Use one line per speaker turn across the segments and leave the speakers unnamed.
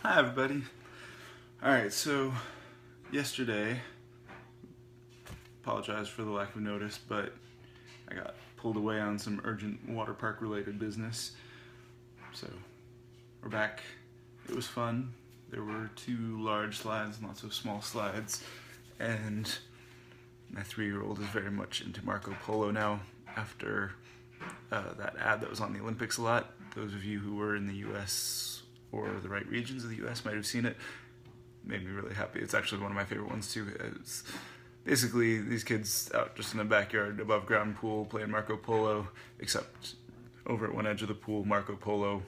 Hi everybody. Alright, so yesterday, apologize for the lack of notice, but I got pulled away on some urgent water park related business. So we're back. It was fun. There were 2 large slides and lots of small slides, and my 3-year-old is very much into Marco Polo now after that ad that was on the Olympics a lot. Those of you who were in the US or the right regions of the US might have seen it. Made me really happy. It's actually one of my favorite ones too. It's basically these kids out just in a backyard above ground pool playing Marco Polo, except over at one edge of the pool, Marco Polo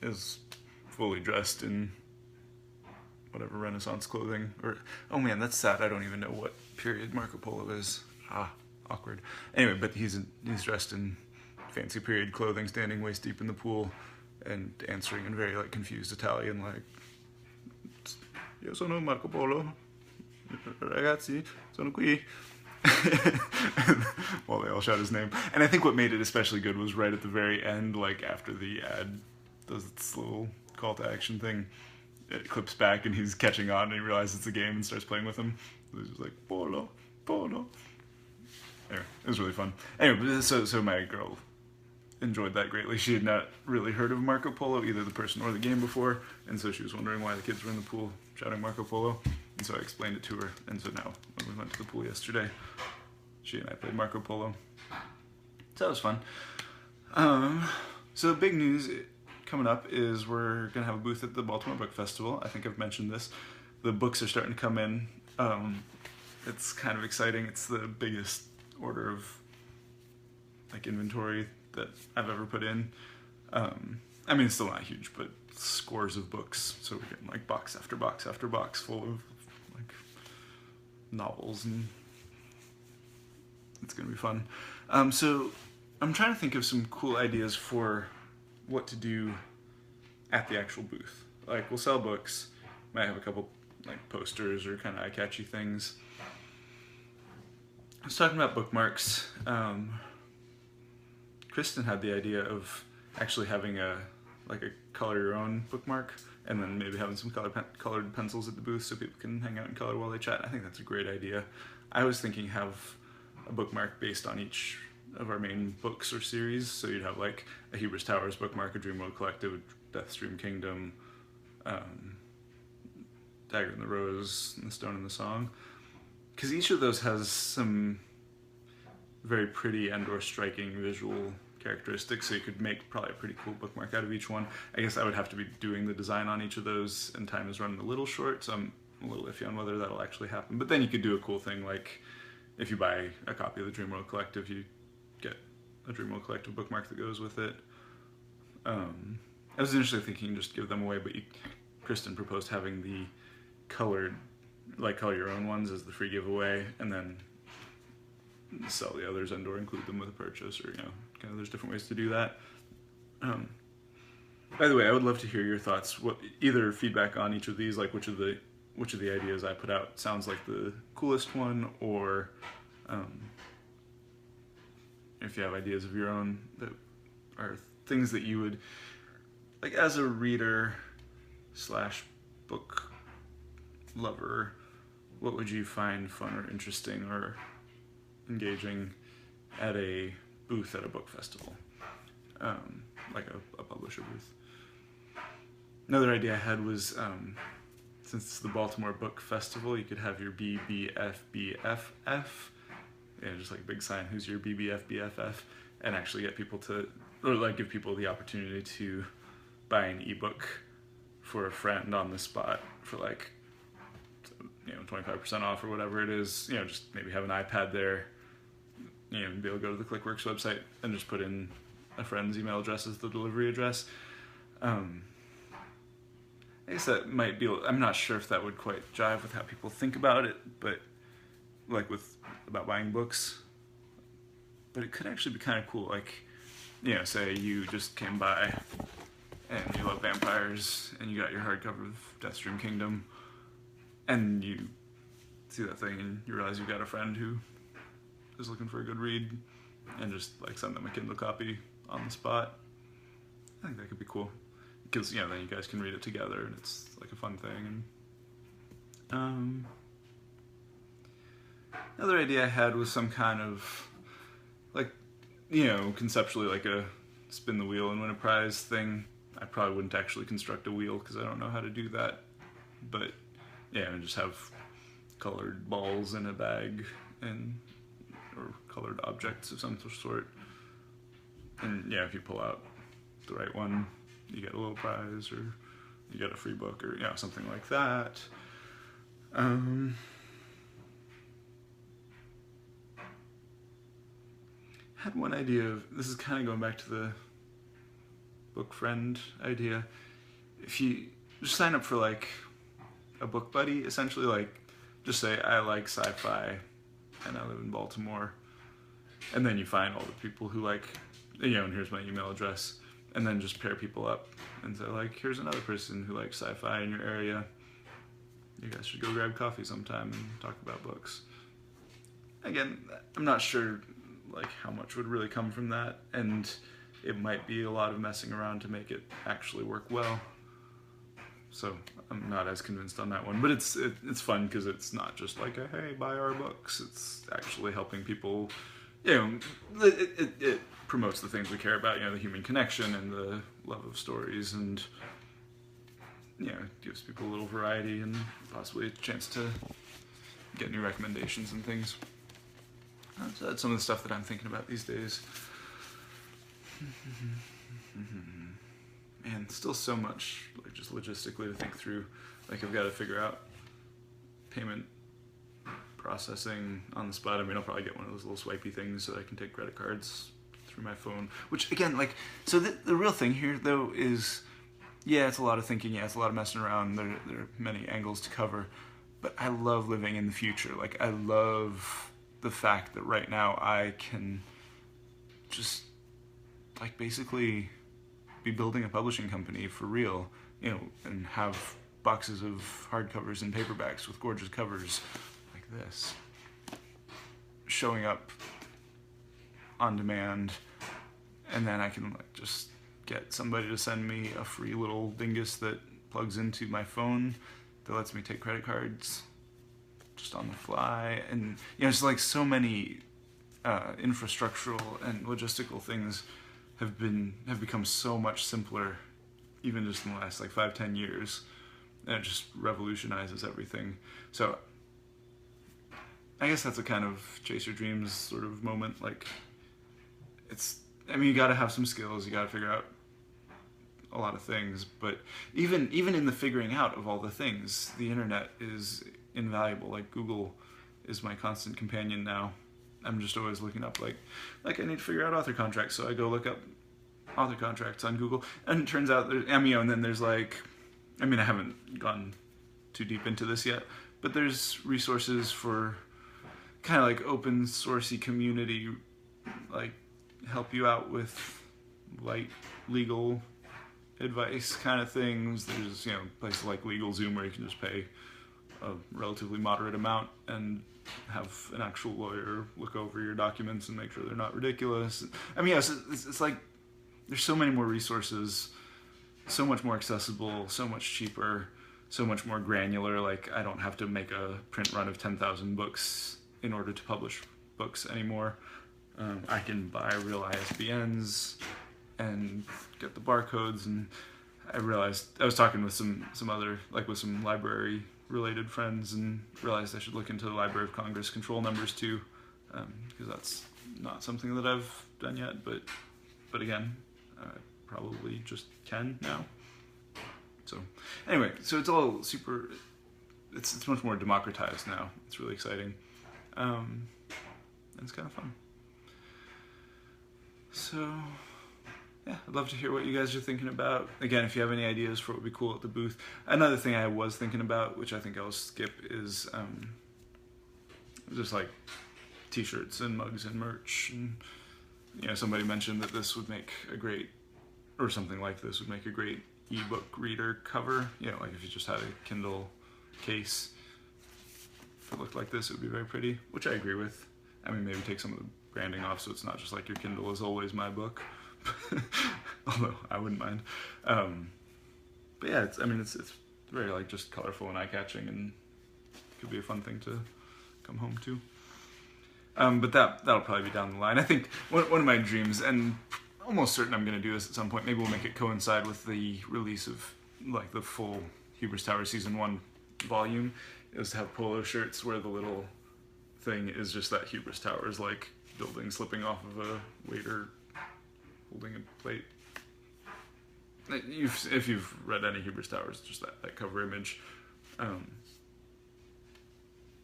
is fully dressed in whatever Renaissance clothing. Or oh man, that's sad. I don't even know what period Marco Polo is. Awkward. Anyway, but he's dressed in fancy period clothing, standing waist deep in the pool, and answering in very confused Italian, "Io sono Marco Polo, ragazzi, sono qui." Well, they all shout his name. And I think what made it especially good was right at the very end, after the ad does its little call to action thing, it clips back and he's catching on and he realizes it's a game and starts playing with him. So he's just like, "Polo, Polo." Anyway, it was really fun. Anyway, so my girl enjoyed that greatly. She had not really heard of Marco Polo, either the person or the game before, and so she was wondering why the kids were in the pool shouting Marco Polo, and so I explained it to her, and so now when we went to the pool yesterday, she and I played Marco Polo. So that was fun. So the big news coming up is we're going to have a booth at the Baltimore Book Festival. I think I've mentioned this. The books are starting to come in. It's kind of exciting. It's the biggest order of inventory that I've ever put in. I mean, it's still not huge, but scores of books. So we're getting box after box after box full of novels, and it's gonna be fun. So I'm trying to think of some cool ideas for what to do at the actual booth. We'll sell books, might have a couple posters or kind of eye-catchy things. I was talking about bookmarks. Kristen had the idea of actually having a color your own bookmark, and then maybe having some colored pencils at the booth so people can hang out and color while they chat. I think that's a great idea. I was thinking have a bookmark based on each of our main books or series. So you'd have a Heber's Towers bookmark, a Dreamworld Collective, a Deathstream Kingdom, Dagger in the Rose, and the Stone in the Song. Because each of those has some very pretty and or striking visual characteristics, so you could make probably a pretty cool bookmark out of each one. I guess I would have to be doing the design on each of those, and time is running a little short, so I'm a little iffy on whether that'll actually happen. But then you could do a cool thing, if you buy a copy of the Dreamworld Collective, you get a Dreamworld Collective bookmark that goes with it. I was initially thinking just give them away, but Kristen proposed having the colored, color your own ones as the free giveaway, and then sell the others and or include them with a purchase, or there's different ways to do that. By the way, I would love to hear your thoughts. Either feedback on each of these, which of the ideas I put out sounds like the coolest one, or if you have ideas of your own that are things that you would as a reader / book lover, what would you find fun or interesting or engaging at a booth at a book festival, a publisher booth. Another idea I had was, since it's the Baltimore Book Festival, you could have your BBFBFF, just a big sign, who's your BBFBFF, and actually get people to, or give people the opportunity to buy an ebook for a friend on the spot for 25% off or whatever it is. Just maybe have an iPad there, be able to go to the ClickWorks website and just put in a friend's email address as the delivery address. I guess that might be, I'm not sure if that would quite jive with how people think about it, but about buying books. But it could actually be kind of cool, say you just came by and you love vampires and you got your hardcover of Deathstream Kingdom, and you see that thing and you realize you've got a friend who is looking for a good read, and just send them a Kindle copy on the spot. I think that could be cool. because then you guys can read it together, and it's like a fun thing. And another idea I had was some kind of like, conceptually like a spin the wheel and win a prize thing. I probably wouldn't actually construct a wheel because I don't know how to do that, but and just have colored balls in a bag or colored objects of some sort. And if you pull out the right one, you get a little prize, or you get a free book, or something like that. Had one idea of, this is kind of going back to the book friend idea. If you just sign up for like a book buddy, essentially, like just say I like sci-fi and I live in Baltimore, and then you find all the people who like, and here's my email address, and then just pair people up and say like, here's another person who likes sci-fi in your area. You guys should go grab coffee sometime and talk about books. Again, I'm not sure like how much would really come from that, and it might be a lot of messing around to make it actually work well. So I'm not as convinced on that one, but it's fun because it's not just like a, hey, buy our books. It's actually helping people. It promotes the things we care about, the human connection and the love of stories, and it gives people a little variety and possibly a chance to get new recommendations and things. So that's some of the stuff that I'm thinking about these days. And still so much, like, just logistically to think through. Like, I've got to figure out payment processing on the spot. I mean, I'll probably get one of those little swipey things so that I can take credit cards through my phone. Which, again, like, so the real thing here, though, is, it's a lot of thinking, it's a lot of messing around. There are many angles to cover. But I love living in the future. Like, I love the fact that right now I can just, like, basically be building a publishing company for real, and have boxes of hardcovers and paperbacks with gorgeous covers like this showing up on demand, and then I can like just get somebody to send me a free little dingus that plugs into my phone that lets me take credit cards just on the fly. And it's like so many infrastructural and logistical things have become so much simpler, even just in the last like 5-10 years, and it just revolutionizes everything. So I guess that's a kind of chase your dreams sort of moment. Like, you got to have some skills, you got to figure out a lot of things, but even in the figuring out of all the things, the internet is invaluable. Like, Google is my constant companion now. I'm just always looking up, like I need to figure out author contracts, so I go look up author contracts on Google, and it turns out and then there's like, I haven't gone too deep into this yet, but there's resources for kind of like open sourcey community, like help you out with light legal advice kind of things. There's places like LegalZoom where you can just pay a relatively moderate amount and have an actual lawyer look over your documents and make sure they're not ridiculous. It's like there's so many more resources, so much more accessible, so much cheaper, so much more granular. Like, I don't have to make a print run of 10,000 books in order to publish books anymore. I can buy real ISBNs and get the barcodes, and I realized I was talking with some other, like with some library related friends, and realized I should look into the Library of Congress control numbers too, because that's not something that I've done yet, but again, I probably just can now. So anyway, so it's all super, it's much more democratized now. It's really exciting. And it's kind of fun. So yeah, I'd love to hear what you guys are thinking about. Again, if you have any ideas for what would be cool at the booth. Another thing I was thinking about, which I think I'll skip, is just like t-shirts and mugs and merch. And somebody mentioned that this would make a great, or something like this would make a great ebook reader cover. Like if you just had a Kindle case, if it looked like this, it would be very pretty, which I agree with. Maybe take some of the branding off so it's not just like your Kindle is always my book. Although I wouldn't mind. yeah, it's very like just colorful and eye-catching, and could be a fun thing to come home to. But that'll probably be down the line. I think one of my dreams, and almost certain I'm going to do this at some point, maybe we'll make it coincide with the release of like the full Hubris Tower Season 1 volume, is to have polo shirts where the little thing is just that Hubris Tower is like building slipping off of a waiter holding a plate. If you've read any Hubris Towers, just that cover image.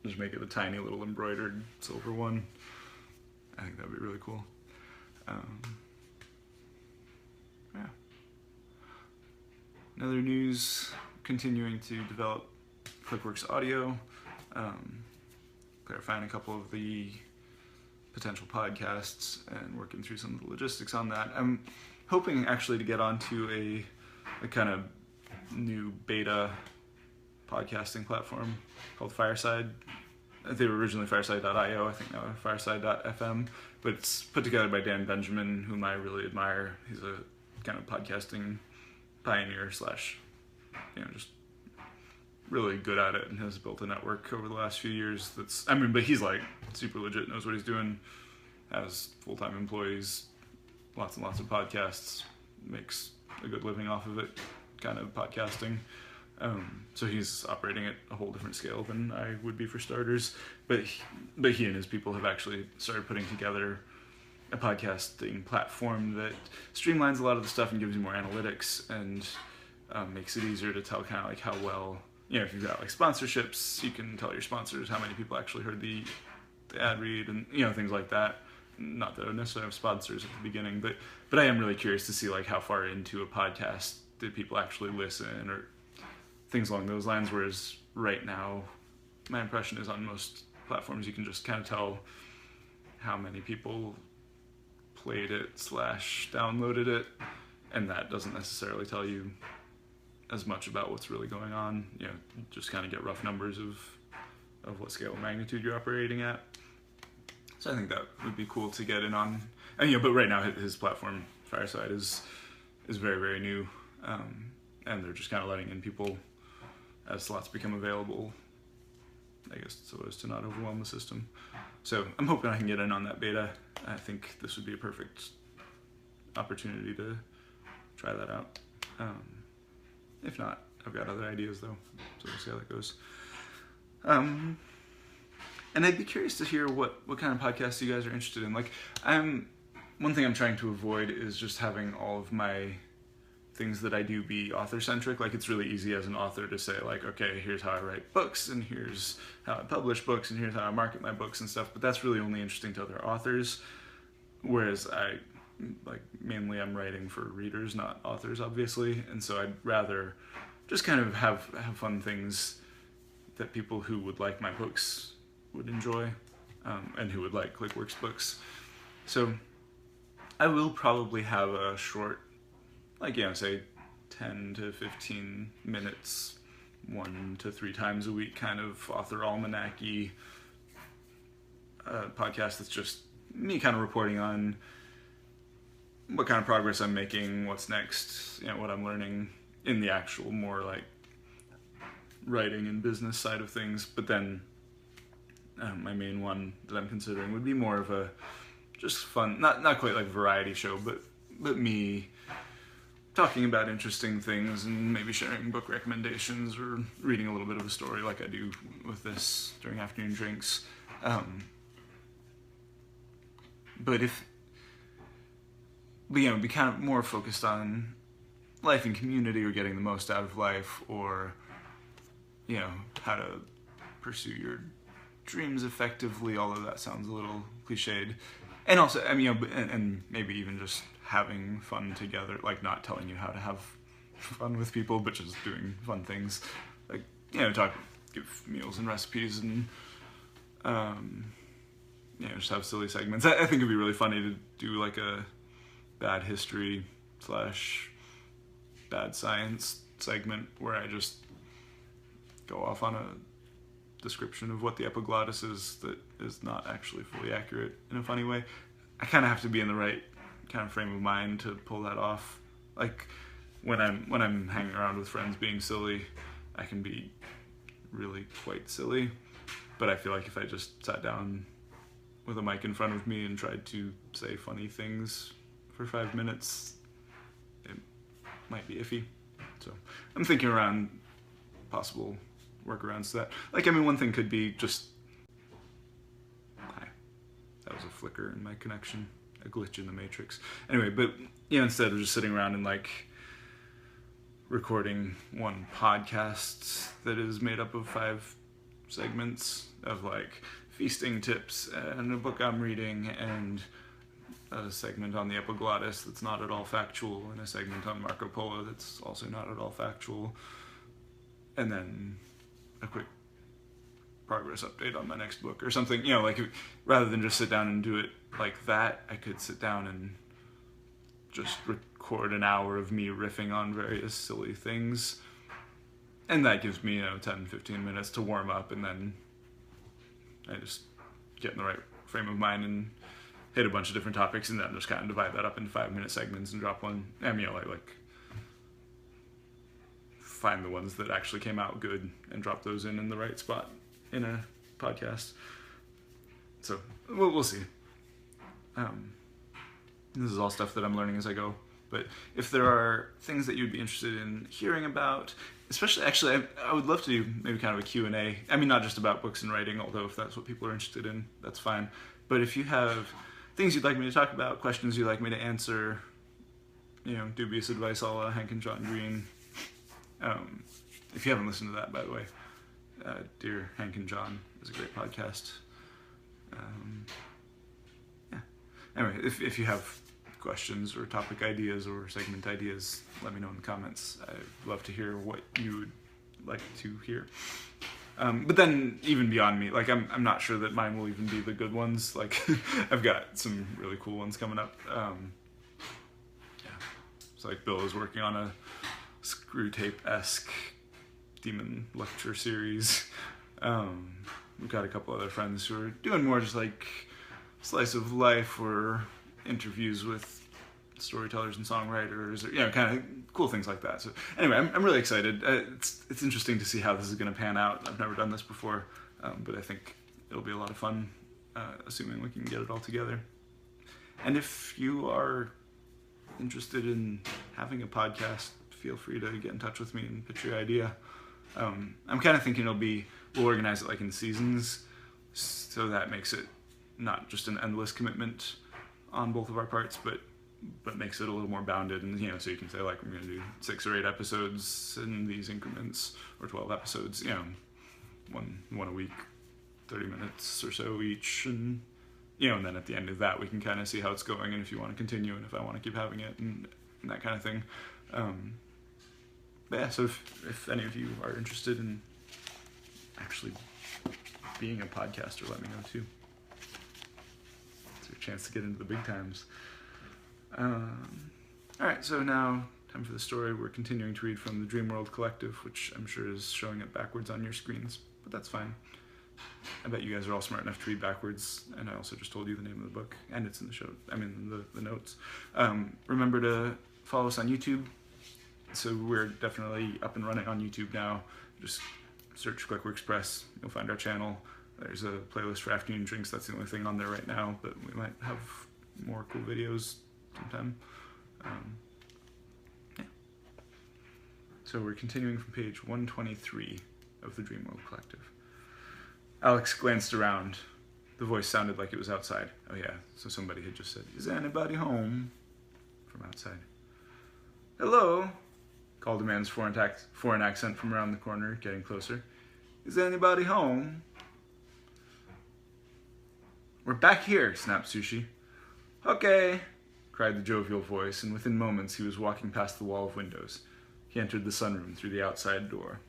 Just make it a tiny little embroidered silver one. I think that'd be really cool. Yeah. In other news, continuing to develop ClickWorks Audio, clarifying a couple of the potential podcasts and working through some of the logistics on that. I'm hoping actually to get onto a kind of new beta podcasting platform called Fireside. They were originally Fireside.io, I think now Fireside.fm, but it's put together by Dan Benjamin, whom I really admire. He's a kind of podcasting pioneer / just really good at it, and has built a network over the last few years but he's like super legit, knows what he's doing, has full-time employees, lots and lots of podcasts, makes a good living off of it, kind of podcasting. So he's operating at a whole different scale than I would be for starters. But he and his people have actually started putting together a podcasting platform that streamlines a lot of the stuff and gives you more analytics and makes it easier to tell kind of like how well, if you've got like sponsorships, you can tell your sponsors how many people actually heard the ad read and, things like that. Not that I necessarily have sponsors at the beginning, but I am really curious to see like how far into a podcast did people actually listen or things along those lines, whereas right now my impression is on most platforms you can just kind of tell how many people played it / downloaded it, and that doesn't necessarily tell you as much about what's really going on. Just kind of get rough numbers of what scale of magnitude you're operating at. So I think that would be cool to get in on. And but right now his platform Fireside is very, very new, and they're just kind of letting in people as slots become available, I guess, so as to not overwhelm the system. So I'm hoping I can get in on that beta. I think this would be a perfect opportunity to try that out. If not, I've got other ideas though, so we'll see how that goes. And I'd be curious to hear what kind of podcasts you guys are interested in. Like, one thing I'm trying to avoid is just having all of my things that I do be author-centric. Like, it's really easy as an author to say, like, okay, here's how I write books, and here's how I publish books, and here's how I market my books and stuff, but that's really only interesting to other authors, whereas mainly I'm writing for readers, not authors, obviously, and so I'd rather just kind of have fun things that people who would like my books would enjoy, and who would like ClickWorks books. So I will probably have a short, say 10 to 15 minutes, 1 to 3 times a week, kind of author almanac-y podcast that's just me kind of reporting on what kind of progress I'm making, what's next, what I'm learning in the actual more like writing and business side of things. But then my main one that I'm considering would be more of a just fun, not quite like variety show, but me talking about interesting things and maybe sharing book recommendations or reading a little bit of a story like I do with this during afternoon drinks. But be kind of more focused on life and community, or getting the most out of life, or how to pursue your dreams effectively. All of that sounds a little cliched, and also and maybe even just having fun together, like not telling you how to have fun with people, but just doing fun things, like give meals and recipes, and just have silly segments. I think it'd be really funny to do like a bad history / bad science segment where I just go off on a description of what the epiglottis is that is not actually fully accurate in a funny way. I kind of have to be in the right kind of frame of mind to pull that off. Like, when I'm hanging around with friends being silly, I can be really quite silly. But I feel like if I just sat down with a mic in front of me and tried to say funny things for 5 minutes, it might be iffy. So I'm thinking around possible workarounds to that. Like, I mean, one thing could be just... Hi. That was a flicker in my connection. A glitch in the matrix. Anyway, but, you know, instead of just sitting around and, like, recording one podcast that is made up of 5 segments of, like, feasting tips and a book I'm reading and a segment on the epiglottis that's not at all factual and a segment on Marco Polo that's also not at all factual, and then a quick progress update on my next book or something, you know, like, rather than just sit down and do it like that, I could sit down and just record an hour of me riffing on various silly things, and that gives me, 10-15 minutes to warm up, and then I just get in the right frame of mind and hit a bunch of different topics, and then just kind of divide that up into 5-minute segments and drop one. I mean, like find the ones that actually came out good and drop those in the right spot in a podcast. So we'll see. This is all stuff that I'm learning as I go. But if there are things that you'd be interested in hearing about, especially, actually, I would love to do maybe kind of a Q&A. I mean, not just about books and writing, although if that's what people are interested in, that's fine. But if you have things you'd like me to talk about, questions you'd like me to answer, dubious advice a la Hank and John Green. If you haven't listened to that, by the way, Dear Hank and John is a great podcast. Yeah. Anyway, if you have questions or topic ideas or segment ideas, let me know in the comments. I'd love to hear what you would like to hear. But then, even beyond me, like, I'm not sure that mine will even be the good ones. Like, I've got some really cool ones coming up. Yeah. It's like Bill is working on a Screw Tape-esque demon lecture series. We've got a couple other friends who are doing more just like slice of life or interviews with storytellers and songwriters, or kind of cool things like that. So anyway, I'm really excited. It's interesting to see how this is going to pan out. I've never done this before, but I think it'll be a lot of fun, assuming we can get it all together. And if you are interested in having a podcast, feel free to get in touch with me and pitch your idea. I'm kind of thinking we'll organize it like in seasons, so that makes it not just an endless commitment on both of our parts, but makes it a little more bounded, and so you can say, like, we're going to do 6 or 8 episodes in these increments, or 12 episodes, one a week, 30 minutes or so each, and and then at the end of that we can kind of see how it's going, and if you want to continue, and if I want to keep having it, and that kind of thing. But yeah, so if any of you are interested in actually being a podcaster, let me know too. It's your chance to get into the big times. Alright, so now, time for the story. We're continuing to read from the Dreamworld Collective, which I'm sure is showing up backwards on your screens, but that's fine. I bet you guys are all smart enough to read backwards, and I also just told you the name of the book, and it's in the notes. Remember to follow us on YouTube. So we're definitely up and running on YouTube now. Just search Clickworks Press, you'll find our channel. There's a playlist for afternoon drinks, that's the only thing on there right now, but we might have more cool videos sometime. Yeah. So we're continuing from page 123 of the Dreamworld Collective. Alex glanced around. The voice sounded like it was outside. Oh yeah, so somebody had just said, "Is anybody home?" from outside. "Hello?" called a man's foreign accent from around the corner, getting closer. "Is anybody home?" "We're back here," snapped Sushi. "Okay," cried the jovial voice, and within moments he was walking past the wall of windows. He entered the sunroom through the outside door.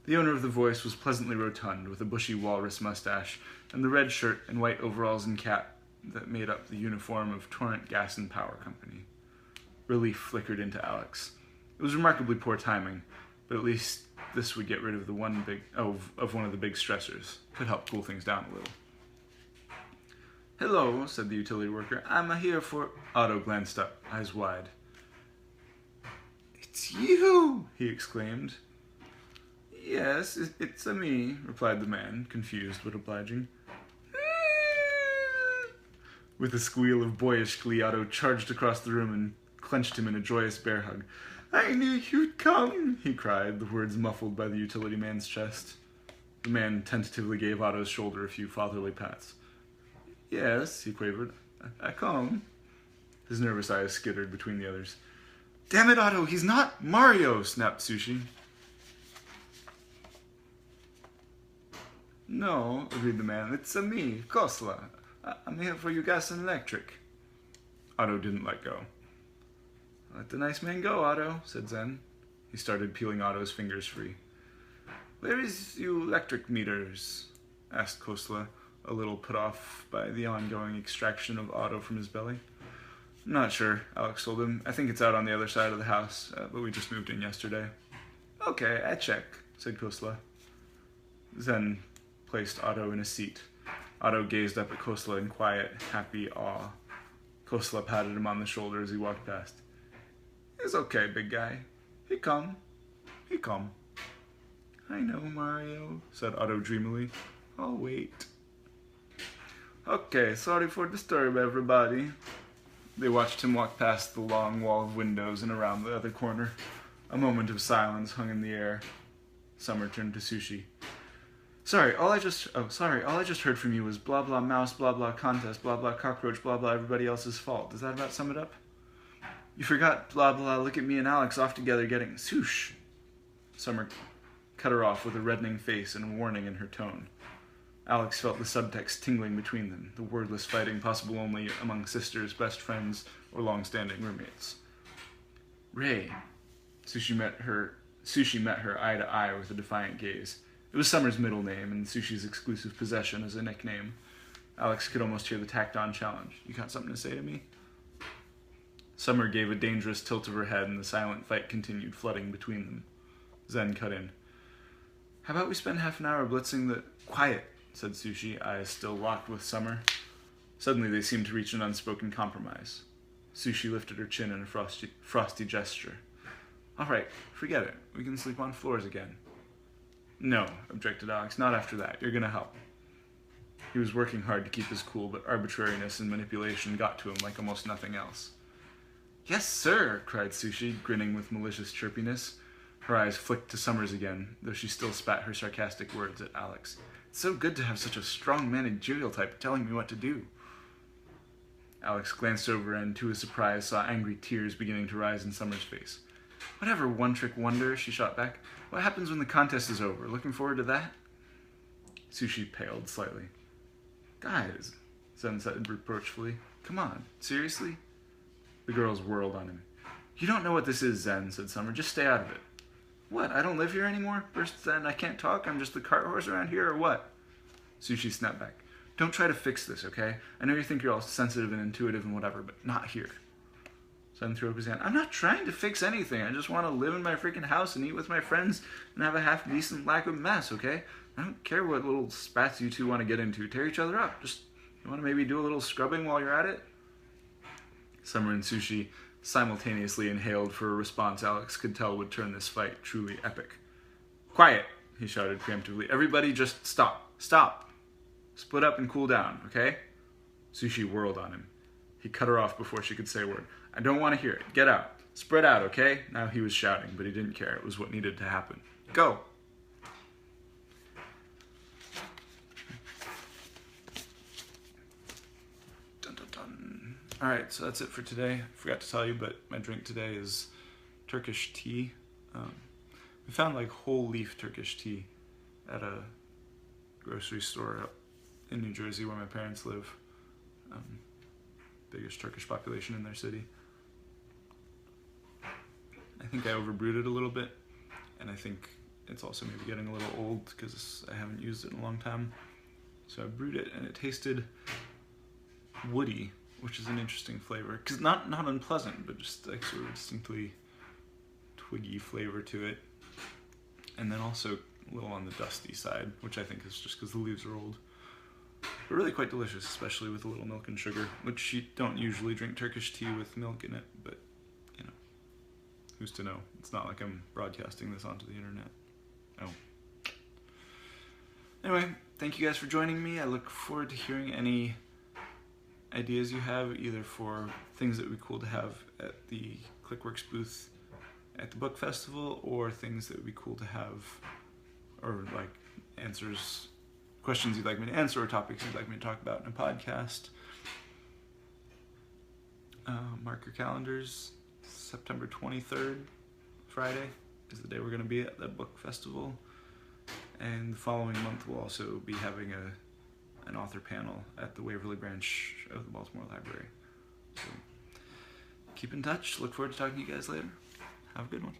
The owner of the voice was pleasantly rotund, with a bushy walrus mustache, and the red shirt and white overalls and cap that made up the uniform of Torrent Gas and Power Company. Relief flickered into Alex. It was remarkably poor timing, but at least this would get rid of one of the big stressors. Could help cool things down a little. "Hello," said the utility worker. "I'm here for..." Otto glanced up, eyes wide. It's you, he exclaimed. Yes, it's me, replied the man, confused but obliging. With a squeal of boyish glee, Otto charged across the room and clenched him in a joyous bear hug. I knew you'd come, he cried, the words muffled by the utility man's chest. The man tentatively gave Otto's shoulder a few fatherly pats. Yes, he quavered. I come. His nervous eyes skittered between the others. Damn it, Otto, he's not Mario, snapped Sushi. No, agreed the man. It's me, Kosla. I'm here for you gas and electric. Otto didn't let go. Let the nice man go, Otto, said Zen. He started peeling Otto's fingers free. Where is you electric meters? Asked Kosla, a little put off by the ongoing extraction of Otto from his belly. Not sure, Alex told him. I think it's out on the other side of the house, but we just moved in yesterday. Okay, I check, said Kosla. Zen placed Otto in a seat. Otto gazed up at Kosla in quiet, happy awe. Kosla patted him on the shoulder as he walked past. It's okay, big guy. He come. I know, Mario, said Otto dreamily. I'll wait. Okay, sorry for disturb everybody. They watched him walk past the long wall of windows and around the other corner. A moment of silence hung in the air. Summer turned to Sushi. Sorry, all I just heard from you was blah blah mouse, blah blah contest, blah blah cockroach, blah blah everybody else's fault. Does that about sum it up? You forgot blah blah look at me and Alex off together getting swoosh. Summer cut her off with a reddening face and warning in her tone. Alex felt the subtext tingling between them, the wordless fighting possible only among sisters, best friends, or long-standing roommates. Ray. Sushi met her eye to eye with a defiant gaze. It was Summer's middle name and Sushi's exclusive possession as a nickname. Alex could almost hear the tacked-on challenge. You got something to say to me? Summer gave a dangerous tilt of her head and the silent fight continued, flooding between them. Zen cut in. How about we spend half an hour blitzing the... Quiet, said Sushi, eyes still locked with Summer. Suddenly they seemed to reach an unspoken compromise. Sushi lifted her chin in a frosty gesture. All right, forget it. We can sleep on floors again. No, objected Alex, not after that. You're gonna help. He was working hard to keep his cool, but arbitrariness and manipulation got to him like almost nothing else. Yes, sir, cried Sushi, grinning with malicious chirpiness. Her eyes flicked to Summers again, though she still spat her sarcastic words at Alex. It's so good to have such a strong managerial type telling me what to do. Alex glanced over and, to his surprise, saw angry tears beginning to rise in Summers' face. Whatever, one-trick wonder, she shot back. What happens when the contest is over? Looking forward to that? Sushi paled slightly. Guys, Zen said reproachfully. Come on, seriously? The girls whirled on him. You don't know what this is, Zen, said Summer. Just stay out of it. What, I don't live here anymore? Burst Zen. I can't talk? I'm just the cart horse around here, or what? Sushi snapped back. Don't try to fix this, okay? I know you think you're all sensitive and intuitive and whatever, but not here. Zen threw up his hand. I'm not trying to fix anything. I just want to live in my freaking house and eat with my friends and have a half-decent lack of mess, okay? I don't care what little spats you two want to get into. Tear each other up. Just, you want to maybe do a little scrubbing while you're at it? Summer and Sushi simultaneously inhaled for a response Alex could tell would turn this fight truly epic. Quiet, he shouted preemptively. Everybody just stop. Stop. Split up and cool down, okay? Sushi whirled on him. He cut her off before she could say a word. I don't want to hear it. Get out. Spread out, okay? Now he was shouting, but he didn't care. It was what needed to happen. Go. Dun, dun, dun. All right, so that's it for today. I forgot to tell you, but my drink today is Turkish tea. We found like whole leaf Turkish tea at a grocery store up in New Jersey where my parents live. Biggest Turkish population in their city. I think I overbrewed it a little bit, and I think it's also maybe getting a little old because I haven't used it in a long time. So I brewed it, and it tasted woody, which is an interesting flavor. Because not unpleasant, but just like sort of distinctly twiggy flavor to it. And then also a little on the dusty side, which I think is just because the leaves are old. But really quite delicious, especially with a little milk and sugar, which you don't usually drink Turkish tea with milk in it, but, you know, who's to know? It's not like I'm broadcasting this onto the internet. Oh. Anyway, thank you guys for joining me. I look forward to hearing any ideas you have, either for things that would be cool to have at the Clickworks booth at the book festival, or things that would be cool to have, or like questions you'd like me to answer, or topics you'd like me to talk about in a podcast. Mark your calendars. September 23rd, Friday, is the day we're going to be at the book festival. And the following month we'll also be having an author panel at the Waverly branch of the Baltimore Library. So keep in touch. Look forward to talking to you guys later. Have a good one.